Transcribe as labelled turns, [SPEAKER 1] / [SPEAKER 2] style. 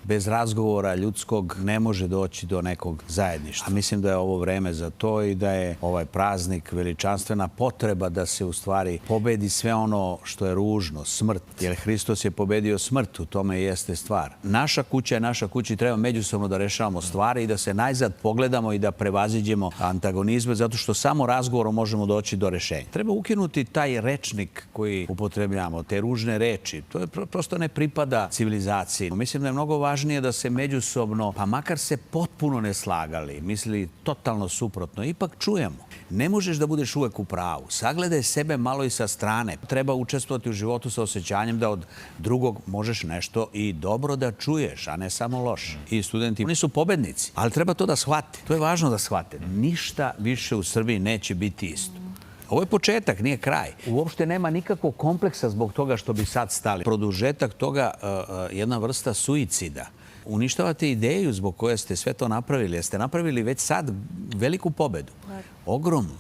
[SPEAKER 1] bez razgovora ljudskog ne može doći do nekog zajedništva. Mislim da je ovo vreme za to i da je ovaj praznik veličanstvena potreba da se u stvari pobedi sve ono što je ružno, smrt. Jer Hristos je pobedio smrt, u tome jeste stvar. Naša kuća je naša kuća i treba međusobno da rešavamo stvari i da se najzad pogledamo i da prevaziđemo antagonizme, zato što samo razgovorom možemo doći do rešenja. Treba ukinuti taj rečnik koji upotrebljamo, te ružne reči. To je prosto ne pripada civilizaciji. Mislim da je mnogo važnije da se međusobno, pa makar se potpuno ne slagali, mislili totalno suprotno, ipak čujemo. Ne možeš da budeš uvek u pravu. Sagledaj sebe malo i sa strane. Treba učestvovati u životu sa osjećanjem da od drugog možeš nešto i dobro da čuješ, a ne samo loše. I studenti, oni su pobednici, ali treba to da shvate. To je važno da shvate. Ništa više u Srbiji neće biti isto. Ovo je početak, nije kraj. Uopšte nema nikakvog kompleksa zbog toga što bi sad stali. Produžetak toga jedna vrsta suicida. Uništavate ideju zbog koje ste sve to napravili. Jeste napravili već sad veliku pobedu. Ogromnu.